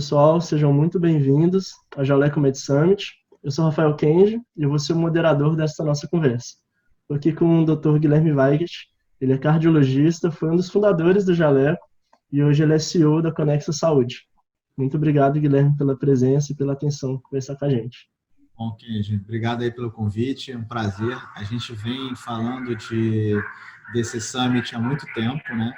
pessoal, sejam muito bem-vindos ao Jaleco Med Summit. Eu sou Rafael Kenji e eu vou ser o moderador desta nossa conversa. Estou aqui com o Dr. Guilherme Weigert, ele é cardiologista, foi um dos fundadores do Jaleco e hoje ele é CEO da Conexa Saúde. Muito obrigado, Guilherme, pela presença e pela atenção em conversar com a gente. Bom, Kenji, obrigado aí pelo convite, é um prazer. A gente vem falando desse summit há muito tempo, né?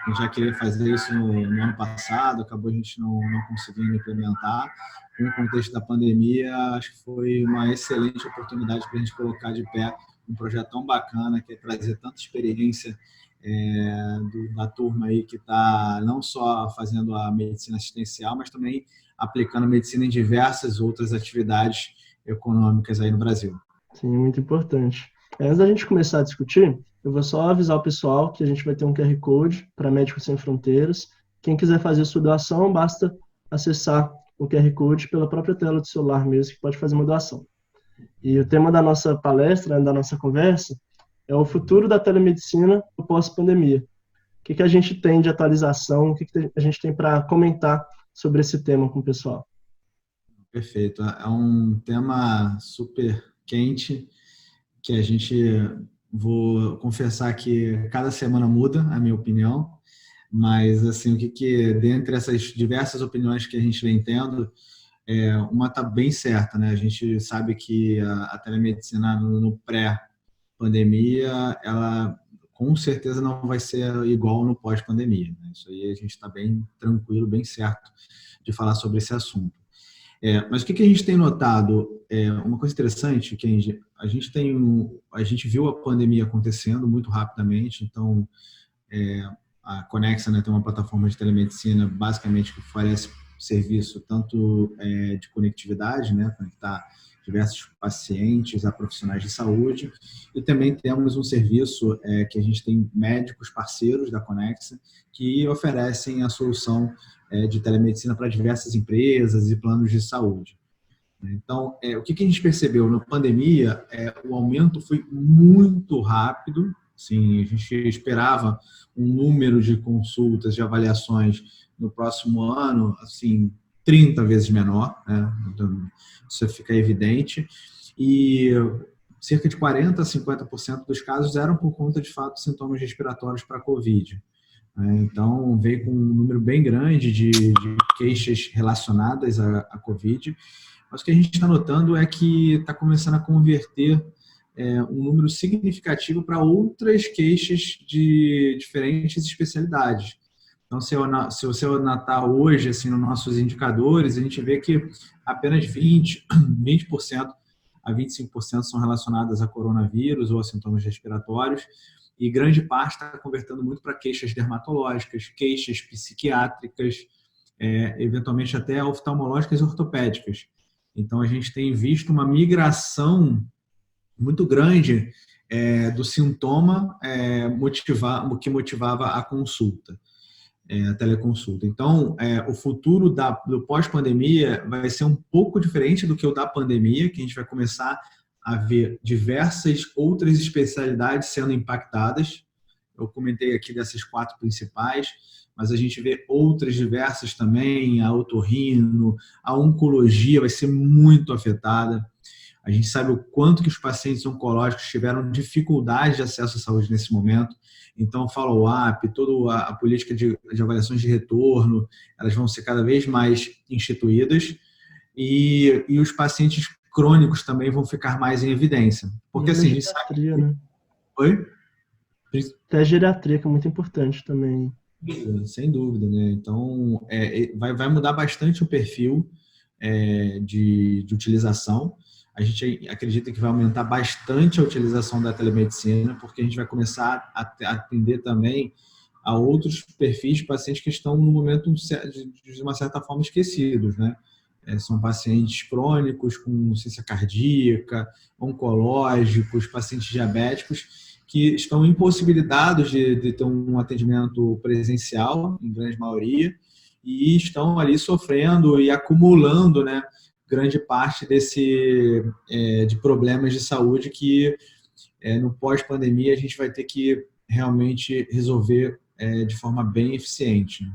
A gente já queria fazer isso no ano passado, acabou a gente não conseguindo implementar. Com o contexto da pandemia, acho que foi uma excelente oportunidade para a gente colocar de pé um projeto tão bacana, que é trazer tanta experiência da turma aí que está não só fazendo a medicina assistencial, mas também aplicando a medicina em diversas outras atividades econômicas aí no Brasil. Sim, muito importante. Antes da gente começar a discutir, eu vou só avisar o pessoal que a gente vai ter um QR Code para Médicos Sem Fronteiras. Quem quiser fazer a sua doação, basta acessar o QR Code pela própria tela do celular mesmo, que pode fazer uma doação. E o tema da nossa palestra, da nossa conversa, é o futuro da telemedicina pós-pandemia. O que a gente tem de atualização, o que a gente tem para comentar sobre esse tema com o pessoal? Perfeito. É um tema super quente que a gente, vou confessar que cada semana muda a minha opinião, mas assim, dentre essas diversas opiniões que a gente vem tendo, uma está bem certa, né? A gente sabe que a telemedicina no pré-pandemia, ela com certeza não vai ser igual no pós-pandemia, né? Isso aí a gente está bem tranquilo, bem certo de falar sobre esse assunto. Mas o que a gente tem notado? Uma coisa interessante que a gente viu a pandemia acontecendo muito rapidamente, então a Conexa, né, tem uma plataforma de telemedicina basicamente que oferece serviço tanto de conectividade, né, conectar diversos pacientes a profissionais de saúde, e também temos um serviço que a gente tem médicos parceiros da Conexa que oferecem a solução de telemedicina para diversas empresas e planos de saúde. Então, o que a gente percebeu na pandemia, o aumento foi muito rápido. Sim, a gente esperava um número de consultas, de avaliações no próximo ano, assim, 30 vezes menor, né? Então, isso fica evidente. E cerca de 40% a 50% dos casos eram por conta, de fato, de sintomas respiratórios para a Covid. Então, veio com um número bem grande de queixas relacionadas à Covid. Mas o que a gente está notando é que está começando a converter um número significativo para outras queixas de diferentes especialidades. Então, se você anotar hoje assim, nos nossos indicadores, a gente vê que apenas 20% a 25% são relacionadas a coronavírus ou a sintomas respiratórios, e grande parte está convertendo muito para queixas dermatológicas, queixas psiquiátricas, eventualmente até oftalmológicas e ortopédicas. Então, a gente tem visto uma migração muito grande do sintoma que motivava a consulta, a teleconsulta. Então, o futuro do pós-pandemia vai ser um pouco diferente do que o da pandemia, que a gente vai começar a ver diversas outras especialidades sendo impactadas. Eu comentei aqui dessas 4 principais, mas a gente vê outras diversas também, a otorrino, a oncologia vai ser muito afetada. A gente sabe o quanto que os pacientes oncológicos tiveram dificuldade de acesso à saúde nesse momento. Então, o follow-up, toda a política de avaliações de retorno, elas vão ser cada vez mais instituídas, e os pacientes crônicos também vão ficar mais em evidência. Porque assim, a gente sabe... Né? Oi? Até a geriatria, que é muito importante também. Sem dúvida, né? Então, vai mudar bastante o perfil de utilização. A gente acredita que vai aumentar bastante a utilização da telemedicina, porque a gente vai começar a atender também a outros perfis de pacientes que estão, no momento, de uma certa forma, esquecidos, né? São pacientes crônicos com insuficiência cardíaca, oncológicos, pacientes diabéticos, que estão impossibilitados de ter um atendimento presencial, em grande maioria, e estão ali sofrendo e acumulando, né, grande parte de problemas de saúde que no pós-pandemia a gente vai ter que realmente resolver de forma bem eficiente.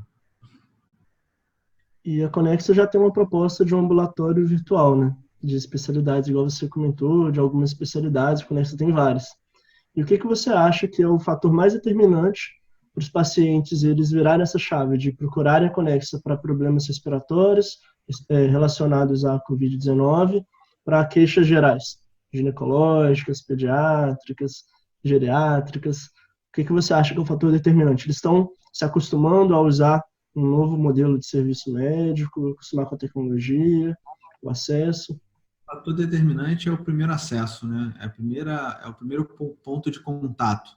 E a Conexa já tem uma proposta de um ambulatório virtual, né? De especialidades, igual você comentou, de algumas especialidades, a Conexa tem várias. E o que você acha que é o fator mais determinante para os pacientes eles virarem essa chave de procurarem a Conexa para problemas respiratórios relacionados à Covid-19, para queixas gerais, ginecológicas, pediátricas, geriátricas? O que você acha que é o fator determinante? Eles estão se acostumando a usar um novo modelo de serviço médico, acostumar com a tecnologia, o acesso? O fator determinante é o primeiro acesso, né? É o primeiro ponto de contato.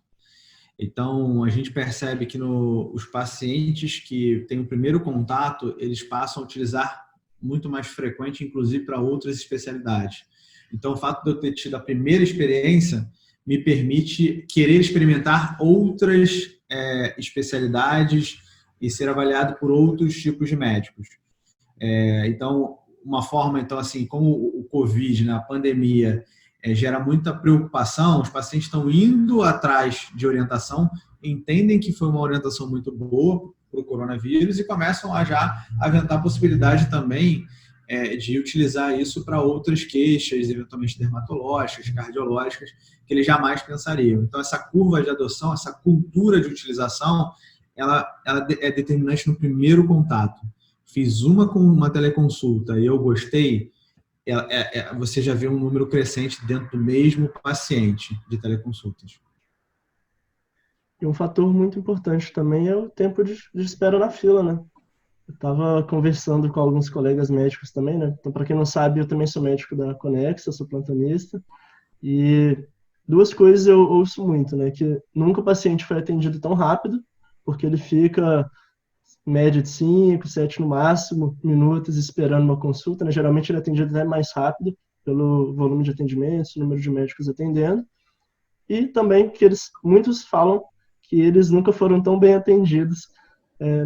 Então, a gente percebe que os pacientes que têm o primeiro contato, eles passam a utilizar muito mais frequente, inclusive para outras especialidades. Então, o fato de eu ter tido a primeira experiência me permite querer experimentar outras especialidades e ser avaliado por outros tipos de médicos. Então, uma forma, então, assim, como o Covid, né, a pandemia, gera muita preocupação, os pacientes estão indo atrás de orientação, entendem que foi uma orientação muito boa para o coronavírus e começam a já aventar a possibilidade também de utilizar isso para outras queixas, eventualmente dermatológicas, cardiológicas, que eles jamais pensariam. Então, essa curva de adoção, essa cultura de utilização, ela é determinante no primeiro contato. Fiz com uma teleconsulta e eu gostei, você já vê um número crescente dentro do mesmo paciente de teleconsultas. E um fator muito importante também é o tempo de espera na fila, né? Eu estava conversando com alguns colegas médicos também, né? Então, para quem não sabe, eu também sou médico da Conexa, sou plantonista. E duas coisas eu ouço muito, né? Que nunca o paciente foi atendido tão rápido, porque ele fica média de 5, 7 no máximo minutos esperando uma consulta, né? Geralmente ele é atendido até mais rápido pelo volume de atendimentos, número de médicos atendendo. E também que muitos falam que eles nunca foram tão bem atendidos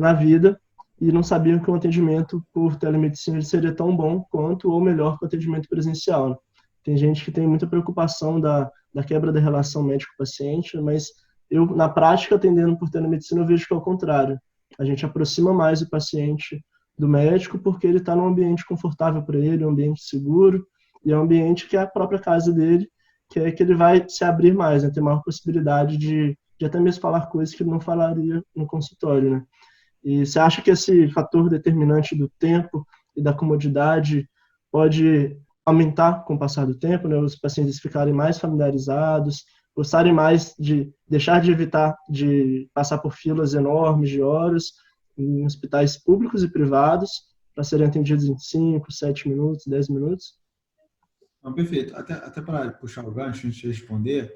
na vida e não sabiam que o atendimento por telemedicina seria tão bom quanto ou melhor que o atendimento presencial, né? Tem gente que tem muita preocupação da quebra da relação médico-paciente, mas eu, na prática, atendendo por telemedicina, eu vejo que é o contrário. A gente aproxima mais o paciente do médico porque ele está num ambiente confortável para ele, um ambiente seguro, e é um ambiente que é a própria casa dele, que é que ele vai se abrir mais, né? Ter maior possibilidade de até mesmo falar coisas que ele não falaria no consultório, né? E você acha que esse fator determinante do tempo e da comodidade pode aumentar com o passar do tempo, né? Os pacientes ficarem mais familiarizados, gostarem mais de deixar de evitar de passar por filas enormes de horas em hospitais públicos e privados para serem atendidos em 5, 7 minutos, 10 minutos? Não, perfeito. Até para puxar o gancho, antes de responder,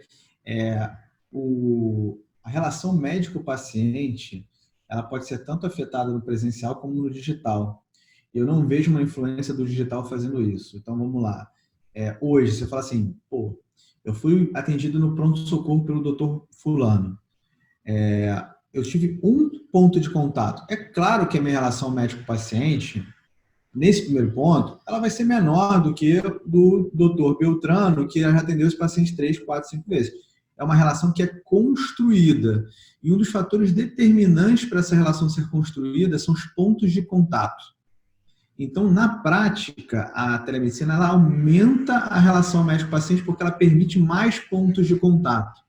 a relação médico-paciente ela pode ser tanto afetada no presencial como no digital. Eu não vejo uma influência do digital fazendo isso. Então, vamos lá. Hoje, você fala assim, eu fui atendido no pronto-socorro pelo doutor fulano. Eu tive um ponto de contato. É claro que a minha relação médico-paciente, nesse primeiro ponto, ela vai ser menor do que do doutor Beltrano, que já atendeu os pacientes 3, 4, 5 vezes. É uma relação que é construída. E um dos fatores determinantes para essa relação ser construída são os pontos de contato. Então, na prática, a telemedicina ela aumenta a relação médico-paciente porque ela permite mais pontos de contato.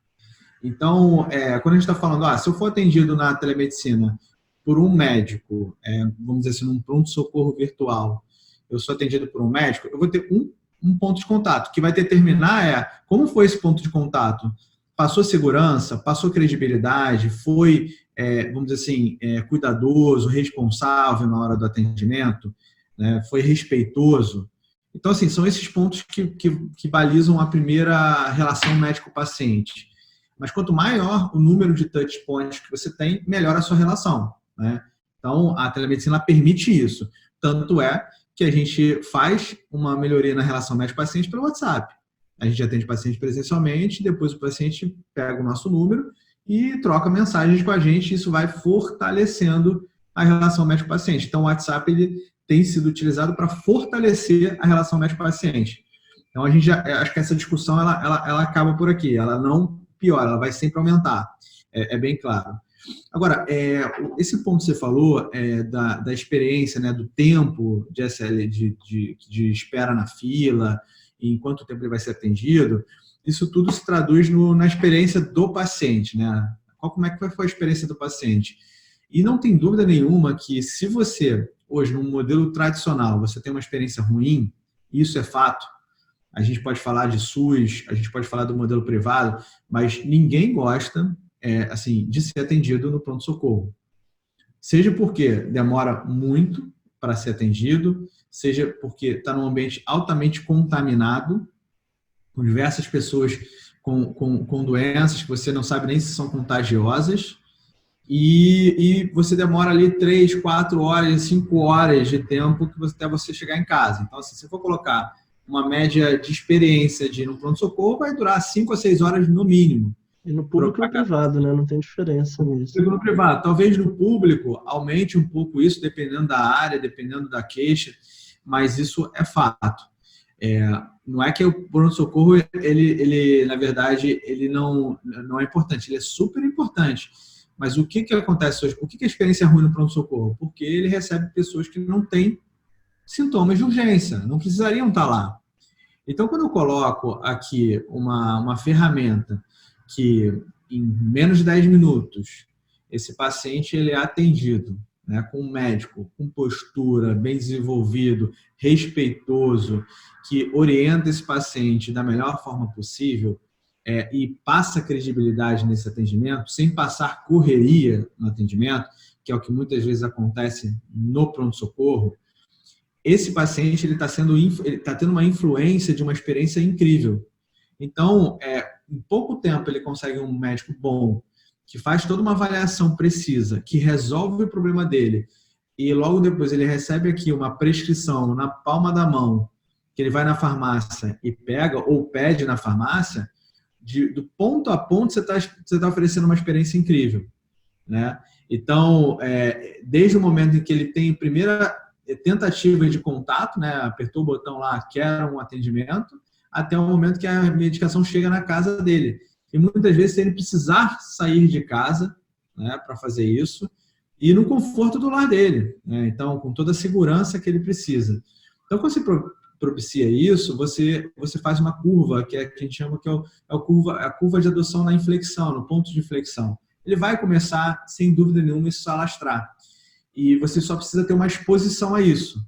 Então, quando a gente está falando, se eu for atendido na telemedicina por um médico, vamos dizer assim, num pronto-socorro virtual, eu sou atendido por um médico, eu vou ter um ponto de contato, que vai determinar como foi esse ponto de contato. Passou segurança, passou credibilidade, foi, vamos dizer assim, cuidadoso, responsável na hora do atendimento, né, foi respeitoso. Então, assim, são esses pontos que balizam a primeira relação médico-paciente. Mas quanto maior o número de touch points que você tem, melhor a sua relação, né? Então, a telemedicina permite isso. Tanto é que a gente faz uma melhoria na relação médico-paciente pelo WhatsApp. A gente atende o paciente presencialmente, depois o paciente pega o nosso número e troca mensagens com a gente. Isso vai fortalecendo a relação médico-paciente. Então, o WhatsApp ele tem sido utilizado para fortalecer a relação médico-paciente. Então, acho que essa discussão ela acaba por aqui. Ela não piora, ela vai sempre aumentar. É bem claro. Agora, esse ponto que você falou da experiência, né, do tempo de SL, de espera na fila, e em quanto tempo ele vai ser atendido, isso tudo se traduz na experiência do paciente, né? Como é que foi a experiência do paciente? E não tem dúvida nenhuma que se você, hoje, num modelo tradicional, você tem uma experiência ruim, isso é fato. A gente pode falar de SUS, a gente pode falar do modelo privado, mas ninguém gosta assim, de ser atendido no pronto-socorro. Seja porque demora muito para ser atendido, seja porque está num ambiente altamente contaminado, com diversas pessoas com doenças que você não sabe nem se são contagiosas, e você demora ali 3, 4 horas, 5 horas de tempo até você chegar em casa. Então, assim, se for colocar uma média de experiência de ir no pronto-socorro, vai durar 5 a 6 horas no mínimo. E no público e no privado, né? Não tem diferença nisso. No privado. Talvez no público aumente um pouco isso, dependendo da área, dependendo da queixa, mas isso é fato. Não é que o pronto-socorro, ele, na verdade, ele não é importante, ele é super importante. Mas o que acontece hoje? Por que a experiência é ruim no pronto-socorro? Porque ele recebe pessoas que não têm sintomas de urgência, não precisariam estar lá. Então, quando eu coloco aqui uma ferramenta que em menos de 10 minutos esse paciente ele é atendido, né, com um médico com postura, bem desenvolvido, respeitoso, que orienta esse paciente da melhor forma possível e passa credibilidade nesse atendimento, sem passar correria no atendimento, que é o que muitas vezes acontece no pronto-socorro, esse paciente ele está tendo uma influência de uma experiência incrível. Então, em pouco tempo ele consegue um médico bom, que faz toda uma avaliação precisa, que resolve o problema dele, e logo depois ele recebe aqui uma prescrição na palma da mão, que ele vai na farmácia e pega, ou pede na farmácia, do ponto a ponto você tá oferecendo uma experiência incrível, né? Então, desde o momento em que ele tem a primeira tentativa de contato, né, apertou o botão lá, quer um atendimento, até o momento que a medicação chega na casa dele. E muitas vezes ele precisar sair de casa, né, para fazer isso, e no conforto do lar dele, né? Então, com toda a segurança que ele precisa. Então, quando você propicia isso, você faz uma curva, que a gente chama que a curva de adoção na inflexão, no ponto de inflexão. Ele vai começar, sem dúvida nenhuma, isso a alastrar. E você só precisa ter uma exposição a isso.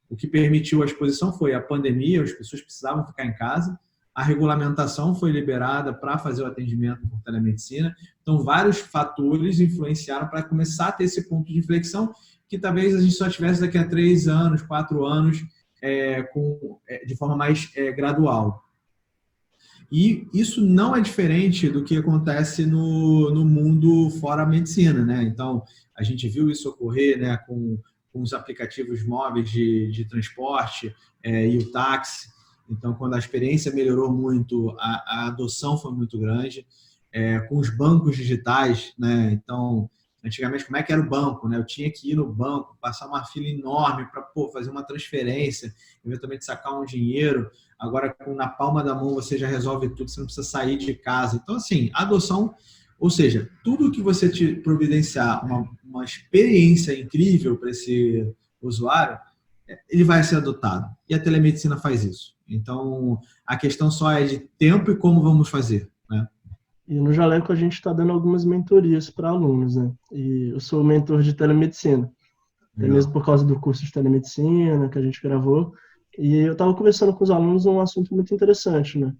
O que permitiu a exposição foi a pandemia, as pessoas precisavam ficar em casa, a regulamentação foi liberada para fazer o atendimento por telemedicina. Então, vários fatores influenciaram para começar a ter esse ponto de inflexão, que talvez a gente só tivesse daqui a 3 anos, 4 anos, de forma mais gradual. E isso não é diferente do que acontece no mundo fora a medicina, né? Então, a gente viu isso ocorrer, né, com os aplicativos móveis de transporte e o táxi. Então, quando a experiência melhorou muito, a adoção foi muito grande. Com os bancos digitais, né? Então, antigamente, como é que era o banco, né? Eu tinha que ir no banco, passar uma fila enorme para fazer uma transferência, eventualmente sacar um dinheiro. Agora, na palma da mão, você já resolve tudo, você não precisa sair de casa. Então, assim, a adoção, ou seja, tudo que você te providenciar uma experiência incrível para esse usuário, ele vai ser adotado. E a telemedicina faz isso. Então, a questão só é de tempo e como vamos fazer, né? E no Jaleco a gente está dando algumas mentorias para alunos, né? E eu sou mentor de telemedicina, até mesmo por causa do curso de telemedicina que a gente gravou. E eu estava conversando com os alunos um assunto muito interessante, né?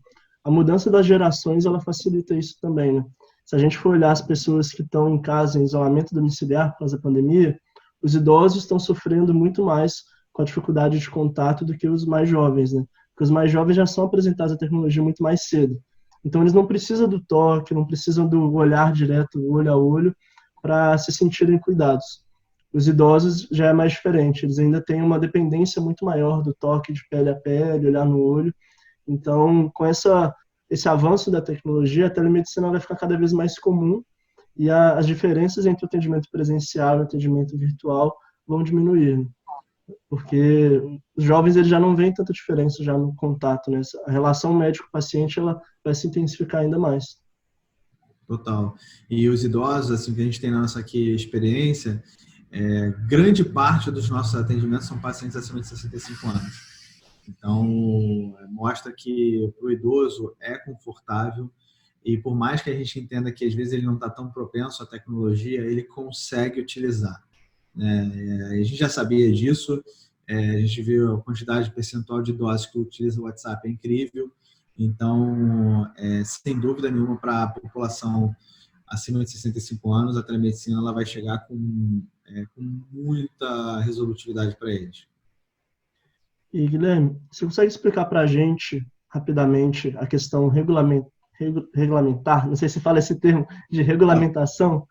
A mudança das gerações, ela facilita isso também, né? Se a gente for olhar as pessoas que estão em casa em isolamento domiciliar por causa da pandemia, os idosos estão sofrendo muito mais com a dificuldade de contato do que os mais jovens, né? Porque os mais jovens já são apresentados à tecnologia muito mais cedo. Então, eles não precisam do toque, não precisam do olhar direto, olho a olho, para se sentirem cuidados. Os idosos já é mais diferente, eles ainda têm uma dependência muito maior do toque de pele a pele, olhar no olho. Então, com esse avanço da tecnologia, a telemedicina vai ficar cada vez mais comum e as diferenças entre o atendimento presencial e o atendimento virtual vão diminuir, né? Porque os jovens eles já não veem tanta diferença já no contato, né? A relação médico-paciente ela vai se intensificar ainda mais. Total. E os idosos, assim, que a gente tem na nossa aqui experiência, grande parte dos nossos atendimentos são pacientes acima de 65 anos. Então, mostra que para o idoso é confortável e por mais que a gente entenda que às vezes ele não está tão propenso à tecnologia, ele consegue utilizar, né? A gente já sabia disso, a gente viu a quantidade percentual de idosos que utilizam o WhatsApp é incrível, então, sem dúvida nenhuma, para a população acima de 65 anos, a telemedicina ela vai chegar com muita resolutividade para eles. E, Guilherme, você consegue explicar para a gente, rapidamente, a questão regulamentar, não sei se fala esse termo, de regulamentação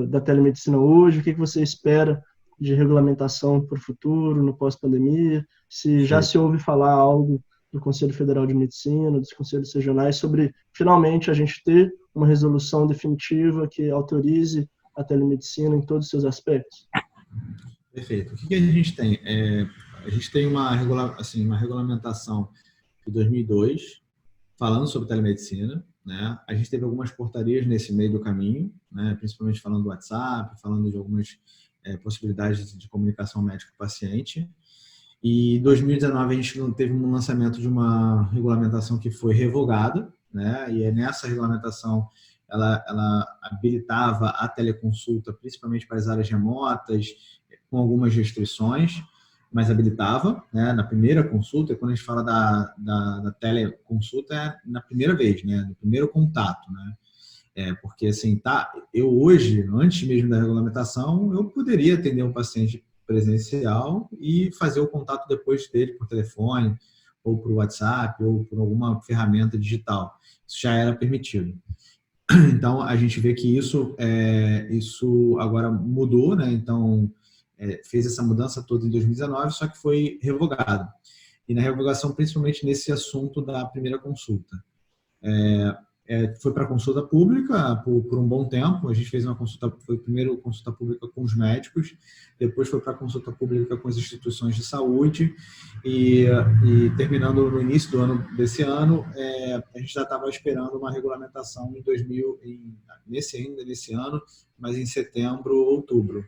da telemedicina hoje, o que você espera de regulamentação para o futuro, no pós-pandemia, se já se ouve falar algo do Conselho Federal de Medicina, dos conselhos regionais, sobre, finalmente, a gente ter uma resolução definitiva que autorize a telemedicina em todos os seus aspectos? Perfeito. O que a gente tem? A gente tem uma regulamentação de 2002 falando sobre telemedicina, né? A gente teve algumas portarias nesse meio do caminho, né? Principalmente falando do WhatsApp, falando de algumas possibilidades de comunicação médico-paciente. E em 2019 a gente não teve um lançamento de uma regulamentação que foi revogada, né? E nessa regulamentação ela habilitava a teleconsulta, principalmente para as áreas remotas, com algumas restrições, mas habilitava, né? Na primeira consulta. E quando a gente fala da teleconsulta, é na primeira vez, né? No primeiro contato, né? Porque assim, eu hoje, antes mesmo da regulamentação, eu poderia atender um paciente presencial e fazer o contato depois dele por telefone, ou por WhatsApp, ou por alguma ferramenta digital. Isso já era permitido. Então, a gente vê que isso agora mudou, né? Então, fez essa mudança toda em 2019, só que foi revogado. E na revogação, principalmente nesse assunto da primeira consulta. Foi para consulta pública por um bom tempo. A gente fez foi primeiro consulta pública com os médicos, depois foi para consulta pública com as instituições de saúde e terminando no início do ano desse ano, a gente já estava esperando uma regulamentação nesse ano, mas em setembro, outubro.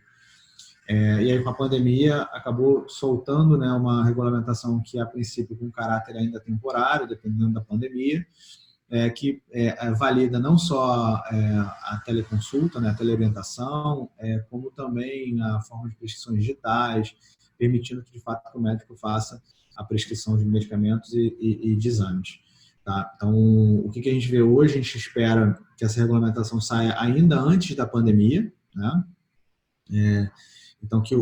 E aí, com a pandemia, acabou soltando, né, uma regulamentação que, a princípio, com caráter ainda temporário, dependendo da pandemia, que valida não só a teleconsulta, né, a teleorientação, como também a forma de prescrições digitais, permitindo que, de fato, o médico faça a prescrição de medicamentos e de exames. Tá? Então, o que a gente vê hoje, a gente espera que essa regulamentação saia ainda antes da pandemia, né? Então, que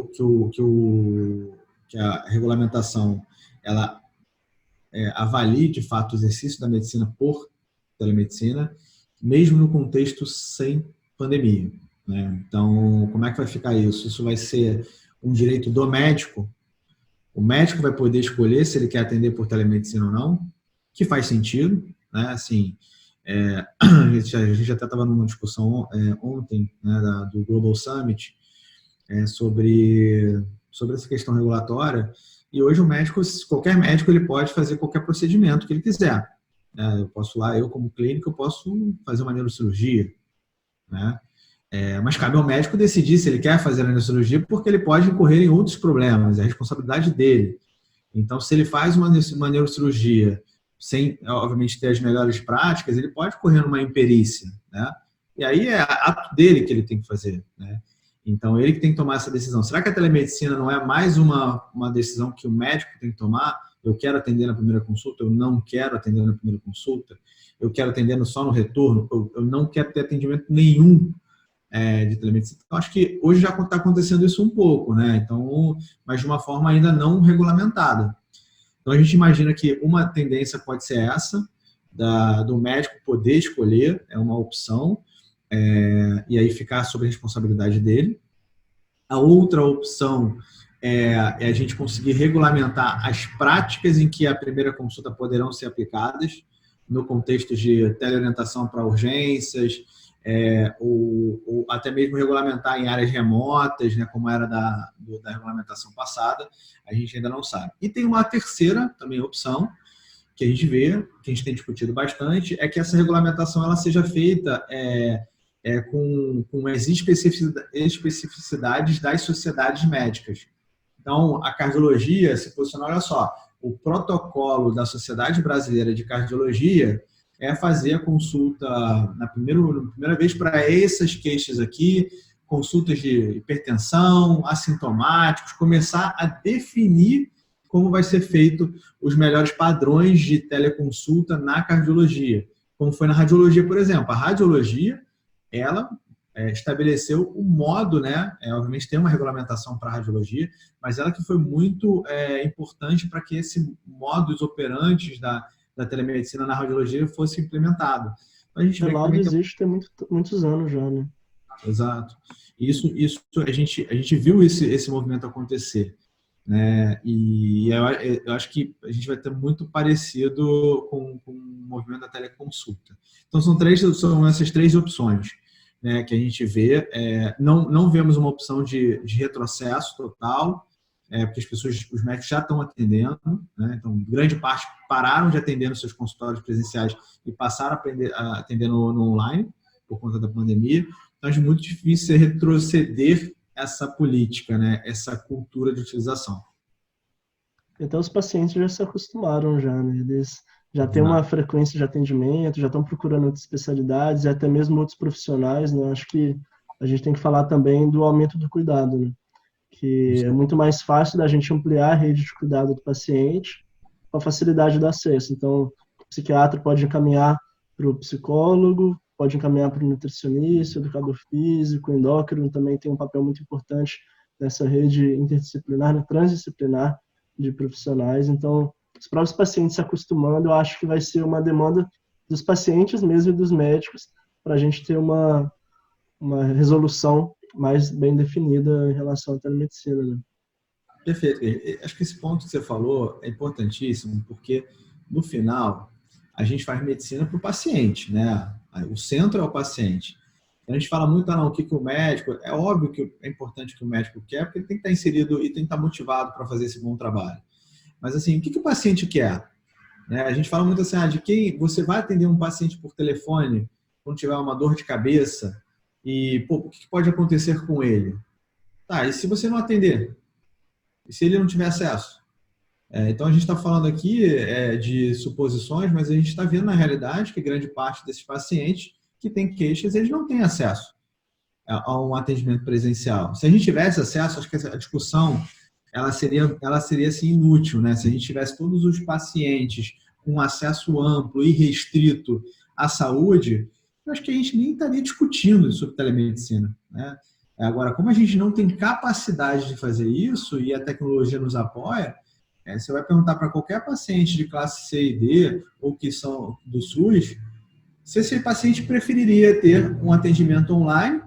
a regulamentação ela avalie, de fato, o exercício da medicina por telemedicina, mesmo no contexto sem pandemia, né? Então, como é que vai ficar isso? Isso vai ser um direito do médico. O médico vai poder escolher se ele quer atender por telemedicina ou não, que faz sentido, né? Assim, a gente até estava numa discussão ontem, né, do Global Summit, sobre essa questão regulatória, e hoje qualquer médico, ele pode fazer qualquer procedimento que ele quiser. Eu posso lá, eu como clínico, eu posso fazer uma neurocirurgia, né? Mas cabe ao médico decidir se ele quer fazer a neurocirurgia, porque ele pode incorrer em outros problemas, é a responsabilidade dele. Então, se ele faz uma neurocirurgia sem, obviamente, ter as melhores práticas, ele pode correr numa imperícia, né? E aí é ato dele que ele tem que fazer, né? Então, ele que tem que tomar essa decisão. Será que a telemedicina não é mais uma decisão que o médico tem que tomar? Eu quero atender na primeira consulta, eu não quero atender na primeira consulta, eu quero atender só no retorno, eu não quero ter atendimento nenhum de telemedicina. Então, acho que hoje já está acontecendo isso um pouco, né? Então, mas de uma forma ainda não regulamentada. Então, a gente imagina que uma tendência pode ser essa, do médico poder escolher, é uma opção, e aí ficar sob a responsabilidade dele. A outra opção é a gente conseguir regulamentar as práticas em que a primeira consulta poderão ser aplicadas, no contexto de teleorientação para urgências, ou até mesmo regulamentar em áreas remotas, né, como era da regulamentação passada, a gente ainda não sabe. E tem uma terceira também opção, que a gente vê, que a gente tem discutido bastante, é que essa regulamentação ela seja feita com as especificidades das sociedades médicas. Então, a cardiologia se posiciona, olha só, o protocolo da Sociedade Brasileira de Cardiologia é fazer a consulta na primeira vez para essas queixas aqui, consultas de hipertensão, assintomáticos, começar a definir como vai ser feito os melhores padrões de teleconsulta na cardiologia. Como foi na radiologia, por exemplo. A radiologia, ela estabeleceu o modo, né? Obviamente tem uma regulamentação para a radiologia, mas ela que foi muito importante para que esse modus operandi da telemedicina na radiologia fosse implementado. Então, a gente vê que também existe tem muitos anos já, né? Exato. Isso a gente viu esse movimento acontecer, né? E eu acho que a gente vai ter muito parecido com o movimento da teleconsulta. Então são essas três opções, né, que a gente vê. Não vemos uma opção de retrocesso total, porque os médicos já estão atendendo, né? Então grande parte pararam de atender nos seus consultórios presenciais e passaram a atender no online por conta da pandemia. Então é muito difícil retroceder essa política, né? Essa cultura de utilização. Então os pacientes já se acostumaram já, né? Eles já têm uma frequência de atendimento, já estão procurando outras especialidades e até mesmo outros profissionais, né? Acho que a gente tem que falar também do aumento do cuidado, né? Que é muito mais fácil da gente ampliar a rede de cuidado do paciente com a facilidade do acesso. Então, o psiquiatra pode encaminhar para o psicólogo, pode encaminhar para o nutricionista, educador físico, endócrino também tem um papel muito importante nessa rede interdisciplinar, transdisciplinar de profissionais. Então, os próprios pacientes se acostumando, eu acho que vai ser uma demanda dos pacientes mesmo e dos médicos para a gente ter uma resolução mais bem definida em relação à telemedicina, né? Perfeito. Acho que esse ponto que você falou é importantíssimo, porque no final a gente faz medicina para o paciente, né? O centro é o paciente. A gente fala muito, o que o médico... É óbvio que é importante que o médico quer, porque ele tem que estar inserido e tem que estar motivado para fazer esse bom trabalho. Mas, assim, o que o paciente quer? Né? A gente fala muito assim, de quem você vai atender um paciente por telefone quando tiver uma dor de cabeça e, o que pode acontecer com ele? E se você não atender? E se ele não tiver acesso? Então, a gente está falando aqui de suposições, mas a gente está vendo na realidade que grande parte desses pacientes que têm queixas, eles não têm acesso a um atendimento presencial. Se a gente tivesse acesso, acho que a discussão ela seria assim, inútil, né? Se a gente tivesse todos os pacientes com acesso amplo e restrito à saúde, eu acho que a gente nem estaria discutindo sobre telemedicina, né? Agora, como a gente não tem capacidade de fazer isso e a tecnologia nos apoia, você vai perguntar para qualquer paciente de classe C e D ou que são do SUS se esse paciente preferiria ter um atendimento online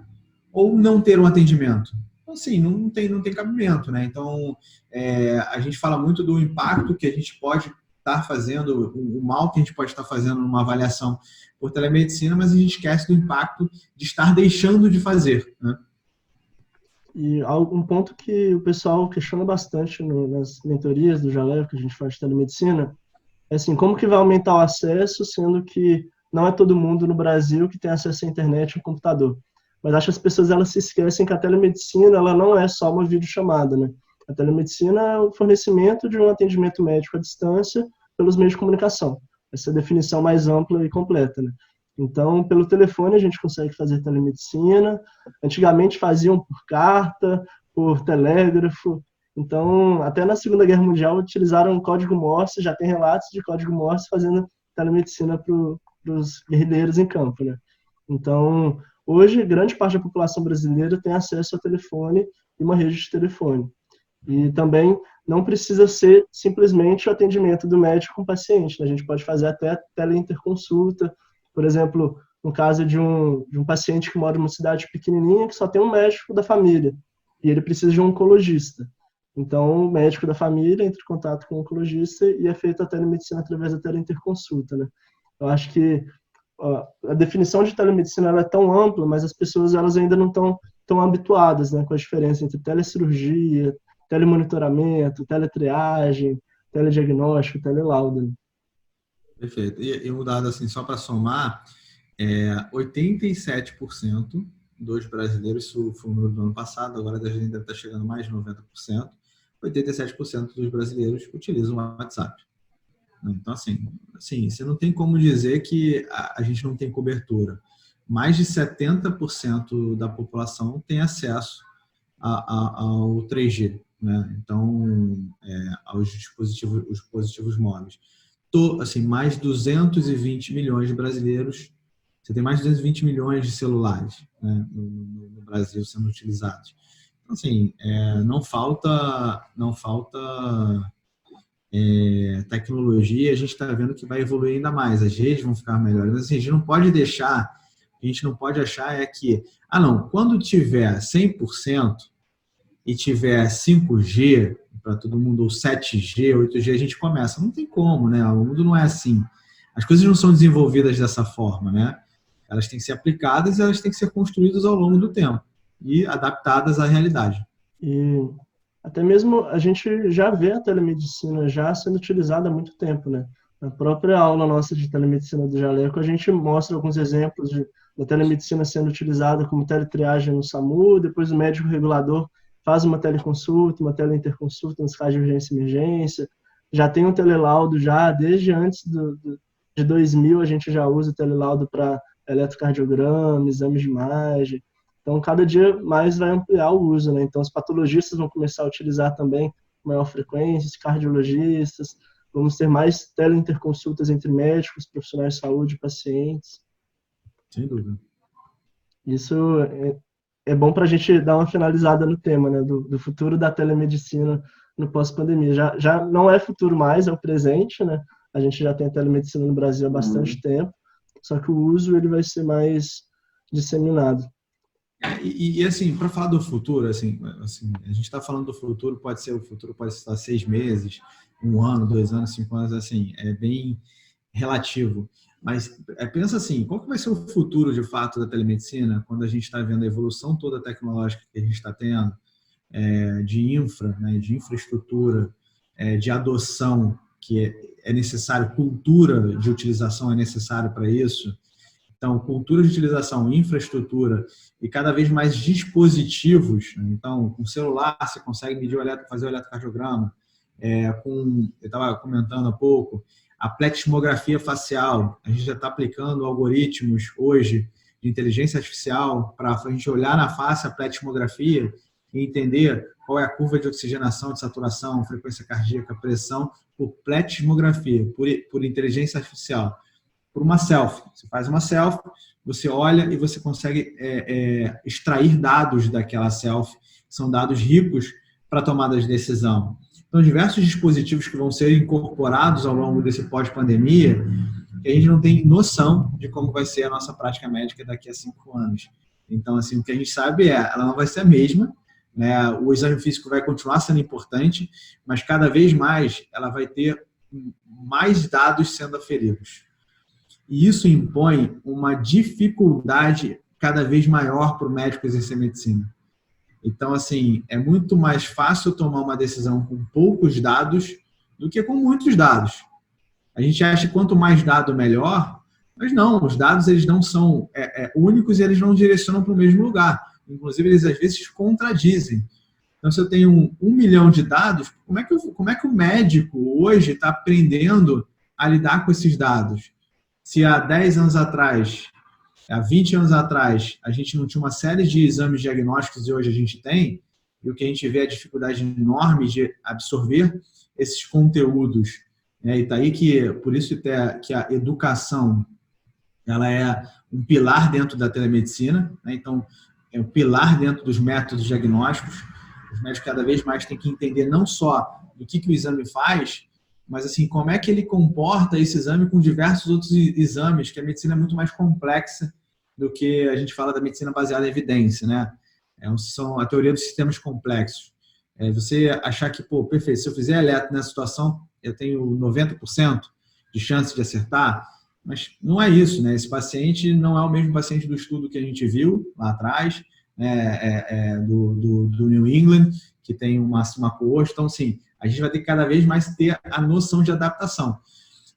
ou não ter um atendimento. Então, assim, não tem cabimento, né? Então, a gente fala muito do impacto que a gente pode estar fazendo, o mal que a gente pode estar fazendo numa avaliação por telemedicina, mas a gente esquece do impacto de estar deixando de fazer, né? E um ponto que o pessoal questiona bastante nas mentorias do Jaleo, que a gente faz de telemedicina, é assim, como que vai aumentar o acesso, sendo que não é todo mundo no Brasil que tem acesso à internet e ao computador. Mas acho que as pessoas elas se esquecem que a telemedicina ela não é só uma videochamada, né? A telemedicina é o fornecimento de um atendimento médico à distância pelos meios de comunicação. Essa é a definição mais ampla e completa, né? Então, pelo telefone a gente consegue fazer telemedicina. Antigamente faziam por carta, por telégrafo. Então, até na Segunda Guerra Mundial utilizaram o código Morse, já tem relatos de código Morse fazendo telemedicina para os guerrilheiros em campo, né? Então, hoje, grande parte da população brasileira tem acesso ao telefone e uma rede de telefone. E também não precisa ser simplesmente o atendimento do médico com o paciente, né? A gente pode fazer até teleinterconsulta. Por exemplo, no caso de um paciente que mora em uma cidade pequenininha que só tem um médico da família e ele precisa de um oncologista. Então, o médico da família entra em contato com o oncologista e é feita a telemedicina através da teleinterconsulta, né? Eu acho que a definição de telemedicina ela é tão ampla, mas as pessoas elas ainda não estão tão habituadas, né, com a diferença entre telecirurgia, telemonitoramento, teletriagem, telediagnóstico, telelauda. Perfeito. E um dado assim, só para somar, 87% dos brasileiros, isso foi o número do ano passado, agora a gente deve estar chegando mais de 90%, 87% dos brasileiros utilizam o WhatsApp. Então, assim, você não tem como dizer que a gente não tem cobertura. Mais de 70% da população tem acesso ao 3G, né? Então, aos dispositivos móveis. Assim, mais de 220 milhões de brasileiros, você tem mais de 220 milhões de celulares, né, no Brasil sendo utilizados. Então, assim, não falta tecnologia, a gente está vendo que vai evoluir ainda mais, as redes vão ficar melhores. Mas, assim, a gente não pode achar que, não, quando tiver 100% e tiver 5G para todo mundo, ou 7G, 8G, a gente começa. Não tem como, né? O mundo não é assim. As coisas não são desenvolvidas dessa forma, né? Elas têm que ser aplicadas e elas têm que ser construídas ao longo do tempo e adaptadas à realidade. E até mesmo a gente já vê a telemedicina já sendo utilizada há muito tempo, né? Na própria aula nossa de telemedicina do Jaleco, a gente mostra alguns exemplos da telemedicina sendo utilizada como teletriagem no SAMU, depois o médico regulador faz uma teleconsulta, uma teleinterconsulta nos casos de urgência e emergência, já tem um telelaudo já, desde antes de 2000 a gente já usa o telelaudo para eletrocardiograma, exames de imagem. Então, cada dia mais vai ampliar o uso, né? Então, os patologistas vão começar a utilizar também com maior frequência, os cardiologistas, vamos ter mais teleinterconsultas entre médicos, profissionais de saúde e pacientes. Sem dúvida. Isso é bom para a gente dar uma finalizada no tema, né? Do futuro da telemedicina no pós-pandemia. Já não é futuro mais, é o presente, né? A gente já tem a telemedicina no Brasil há bastante tempo, só que o uso ele vai ser mais disseminado. Assim, para falar do futuro, assim, a gente está falando do futuro, o futuro pode estar 6 meses, 1 ano, 2 anos, 5 anos, assim, é bem relativo. Mas pensa assim, qual que vai ser o futuro, de fato, da telemedicina, quando a gente está vendo a evolução toda tecnológica que a gente está tendo, de né, de infraestrutura, de adoção, que é necessário, cultura de utilização é necessário para isso. Então, cultura de utilização, infraestrutura e cada vez mais dispositivos. Então, com celular você consegue fazer o eletrocardiograma. Eu estava comentando há pouco, a plexmografia facial. A gente já está aplicando algoritmos hoje de inteligência artificial para a gente olhar na face a plexmografia e entender qual é a curva de oxigenação, de saturação, frequência cardíaca, pressão, por plexmografia, por inteligência artificial. Por uma selfie. Você faz uma selfie, você olha e você consegue extrair dados daquela selfie, que são dados ricos para tomada de decisão. Então, diversos dispositivos que vão ser incorporados ao longo desse pós-pandemia, que a gente não tem noção de como vai ser a nossa prática médica daqui a 5 anos. Então, assim, o que a gente sabe ela não vai ser a mesma, né? O exame físico vai continuar sendo importante, mas cada vez mais ela vai ter mais dados sendo aferidos. E isso impõe uma dificuldade cada vez maior para o médico exercer medicina. Então, assim, é muito mais fácil tomar uma decisão com poucos dados do que com muitos dados. A gente acha que quanto mais dado, melhor, mas não, os dados eles não são únicos e eles não direcionam para o mesmo lugar. Inclusive, eles às vezes contradizem. Então, se eu tenho 1 milhão de dados, como é que o médico hoje está aprendendo a lidar com esses dados? Se há 10 anos atrás, há 20 anos atrás, a gente não tinha uma série de exames diagnósticos e hoje a gente tem, e o que a gente vê é a dificuldade enorme de absorver esses conteúdos. E está aí por isso que a educação ela é um pilar dentro da telemedicina, né? Então, é um pilar dentro dos métodos diagnósticos. Os médicos cada vez mais têm que entender não só do que o exame faz, mas assim, como é que ele comporta esse exame com diversos outros exames, que a medicina é muito mais complexa do que a gente fala da medicina baseada em evidência, né? São a teoria dos sistemas complexos. Você achar que, perfeito, se eu fizer eletro nessa situação, eu tenho 90% de chance de acertar, mas não é isso, né? Esse paciente não é o mesmo paciente do estudo que a gente viu lá atrás, do New England, que tem uma coorte. Então, sim, a gente vai ter que cada vez mais ter a noção de adaptação.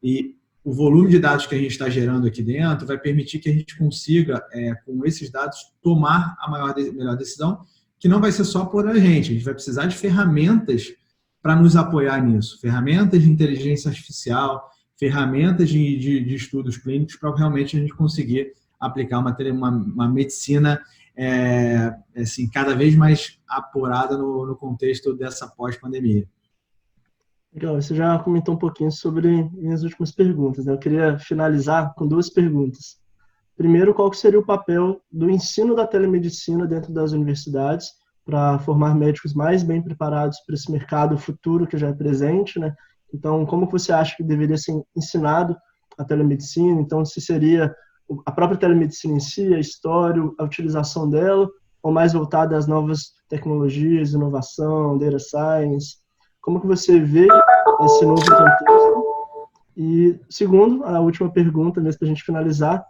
E o volume de dados que a gente está gerando aqui dentro vai permitir que a gente consiga, com esses dados, tomar a melhor decisão, que não vai ser só por a gente vai precisar de ferramentas para nos apoiar nisso, ferramentas de inteligência artificial, ferramentas de estudos clínicos para realmente a gente conseguir aplicar uma medicina assim, cada vez mais apurada no contexto dessa pós-pandemia. Legal, você já comentou um pouquinho sobre minhas últimas perguntas, né? Eu queria finalizar com 2 perguntas. Primeiro, qual que seria o papel do ensino da telemedicina dentro das universidades para formar médicos mais bem preparados para esse mercado futuro que já é presente, né? Então, como que você acha que deveria ser ensinado a telemedicina? Então, se seria a própria telemedicina em si, a história, a utilização dela, ou mais voltada às novas tecnologias, inovação, data science? Como que você vê esse novo contexto? E, segundo, a última pergunta, mesmo para a gente finalizar,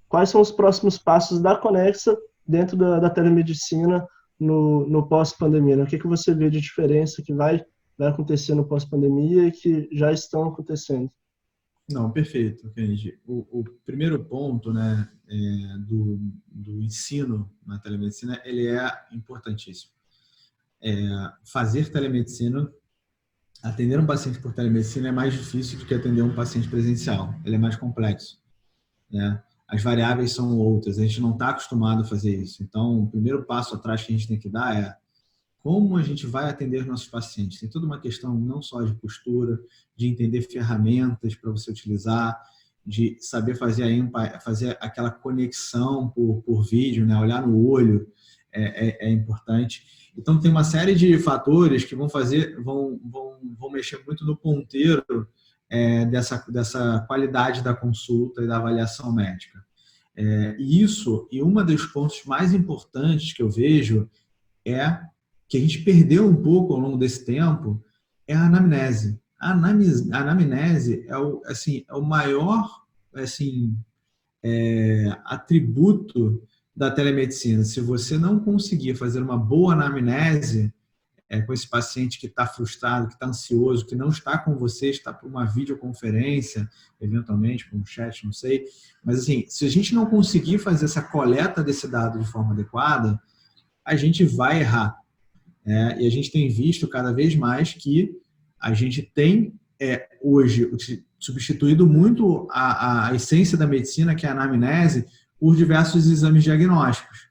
quais são os próximos passos da Conexa dentro da telemedicina no pós-pandemia? O que você vê de diferença que vai acontecer no pós-pandemia e que já estão acontecendo? Não, perfeito, Kennedy. O primeiro ponto, né, do ensino na telemedicina, ele é importantíssimo. Fazer telemedicina, atender um paciente por telemedicina é mais difícil do que atender um paciente presencial. Ele é mais complexo, né? As variáveis são outras, a gente não está acostumado a fazer isso. Então, o primeiro passo atrás que a gente tem que dar é como a gente vai atender nossos pacientes. Tem toda uma questão não só de postura, de entender ferramentas para você utilizar, de saber fazer aquela conexão por vídeo, né? Olhar no olho é importante. Então, tem uma série de fatores que vão mexer muito no ponteiro dessa qualidade da consulta e da avaliação médica. E um dos pontos mais importantes que eu vejo que a gente perdeu um pouco ao longo desse tempo é a anamnese. A anamnese é o maior atributo da telemedicina. Se você não conseguir fazer uma boa anamnese com esse paciente que está frustrado, que está ansioso, que não está com você, está por uma videoconferência, eventualmente, por um chat, não sei. Mas, assim, se a gente não conseguir fazer essa coleta desse dado de forma adequada, a gente vai errar. E a gente tem visto cada vez mais que a gente tem hoje substituído muito a essência da medicina, que é a anamnese, por diversos exames diagnósticos.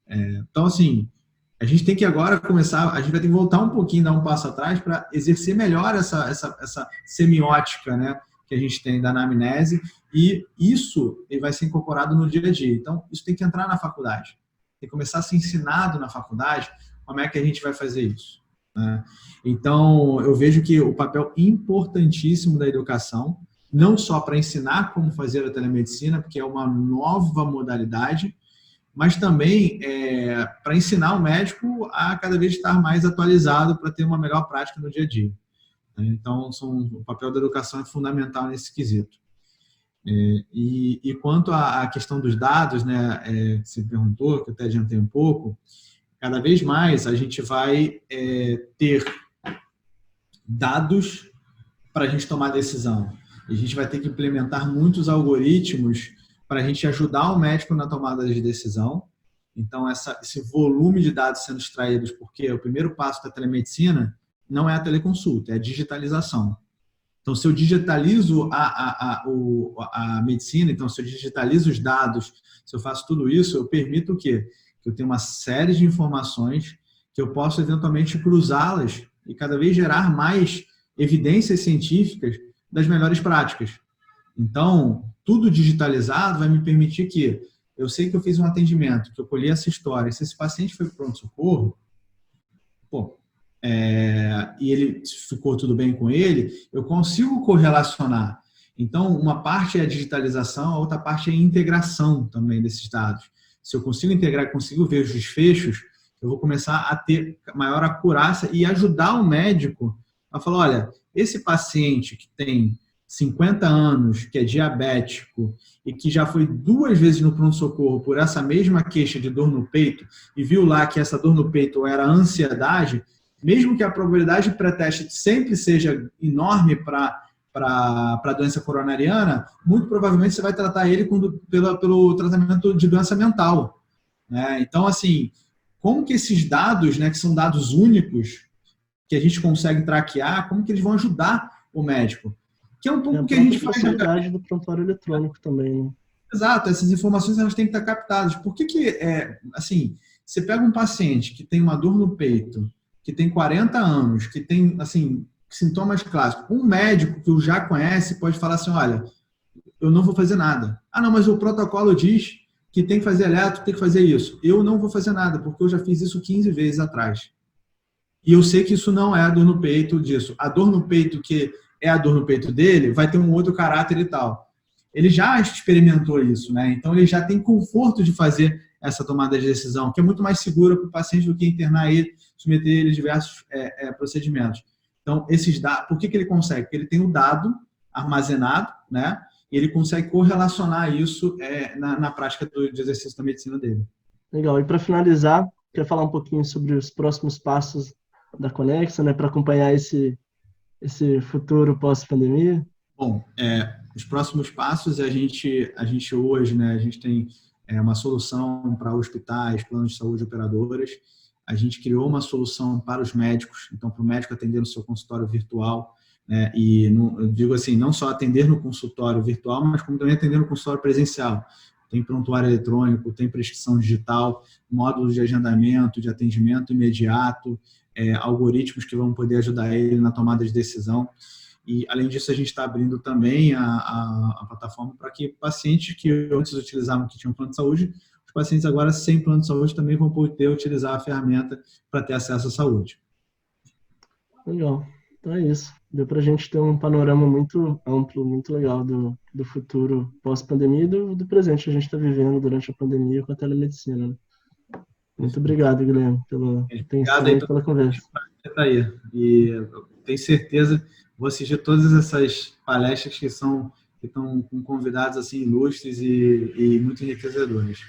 Então, assim, a gente tem que agora começar, a gente vai ter que voltar um pouquinho, dar um passo atrás para exercer melhor essa semiótica, né, que a gente tem da anamnese, e isso vai ser incorporado no dia a dia. Então, isso tem que entrar na faculdade. Tem que começar a ser ensinado na faculdade como é que a gente vai fazer isso, né? Então, eu vejo que o papel importantíssimo da educação, não só para ensinar como fazer a telemedicina, porque é uma nova modalidade, mas também para ensinar o médico a cada vez estar mais atualizado para ter uma melhor prática no dia a dia. Então, o papel da educação é fundamental nesse quesito. E quanto à questão dos dados, né, que você perguntou, que eu até adiantei um pouco, cada vez mais a gente vai ter dados para a gente tomar decisão. A gente vai ter que implementar muitos algoritmos para a gente ajudar o médico na tomada de decisão. Então, esse volume de dados sendo extraídos, porque o primeiro passo da telemedicina não é a teleconsulta, é a digitalização. Então, se eu digitalizo a medicina, então, se eu digitalizo os dados, se eu faço tudo isso, eu permito o quê? Que eu tenho uma série de informações que eu posso, eventualmente, cruzá-las e cada vez gerar mais evidências científicas das melhores práticas. Então, tudo digitalizado vai me permitir que eu sei que eu fiz um atendimento, que eu colhi essa história, se esse paciente foi para o pronto-socorro, e ele ficou tudo bem com ele, eu consigo correlacionar. Então, uma parte é a digitalização, a outra parte é a integração também desses dados. Se eu consigo integrar, consigo ver os desfechos, eu vou começar a ter maior acurácia e ajudar o médico a falar, olha, esse paciente que tem 50 anos, que é diabético e que já foi 2 vezes no pronto-socorro por essa mesma queixa de dor no peito e viu lá que essa dor no peito era ansiedade, mesmo que a probabilidade de pré-teste sempre seja enorme para a doença coronariana, muito provavelmente você vai tratar ele pelo tratamento de doença mental, né? Então, assim, como que esses dados, né, que são dados únicos, que a gente consegue traquear, como que eles vão ajudar o médico? Que é um pouco o que a gente faz... A facilidade do prontuário eletrônico também, né? Exato, essas informações elas têm que estar captadas. Por que assim, você pega um paciente que tem uma dor no peito, que tem 40 anos, que tem, assim, sintomas clássicos, um médico que o já conhece pode falar assim, olha, eu não vou fazer nada. Ah, não, mas o protocolo diz que tem que fazer eletro, tem que fazer isso. Eu não vou fazer nada, porque eu já fiz isso 15 vezes atrás. E eu sei que isso não é a dor no peito disso. A dor no peito que é a dor no peito dele vai ter um outro caráter e tal. Ele já experimentou isso, né? Então ele já tem conforto de fazer essa tomada de decisão, que é muito mais segura para o paciente do que internar ele, submeter ele a diversos procedimentos. Então, esses dados, por que ele consegue? Porque ele tem o dado armazenado, né? E ele consegue correlacionar isso na prática de exercício da medicina dele. Legal. E para finalizar, quer falar um pouquinho sobre os próximos passos da Conexa, né, para acompanhar esse futuro pós-pandemia? Bom, os próximos passos, a gente hoje, né, a gente tem uma solução para hospitais, planos de saúde, operadoras. A gente criou uma solução para os médicos, então, para o médico atender no seu consultório virtual, né, e eu digo assim, não só atender no consultório virtual, mas como também atender no consultório presencial. Tem prontuário eletrônico, tem prescrição digital, módulos de agendamento, de atendimento imediato, algoritmos que vão poder ajudar ele na tomada de decisão. E, além disso, a gente está abrindo também a plataforma para que pacientes que antes utilizavam que tinham plano de saúde, os pacientes agora sem plano de saúde também vão poder utilizar a ferramenta para ter acesso à saúde. Legal. Então é isso. Deu para a gente ter um panorama muito amplo, muito legal do futuro pós-pandemia e do presente que a gente está vivendo durante a pandemia com a telemedicina, né? Muito obrigado, Guilherme, pela atenção e pela conversa. Tá aí. E eu tenho certeza, vou assistir todas essas palestras que estão com convidados assim ilustres e muito enriquecedores.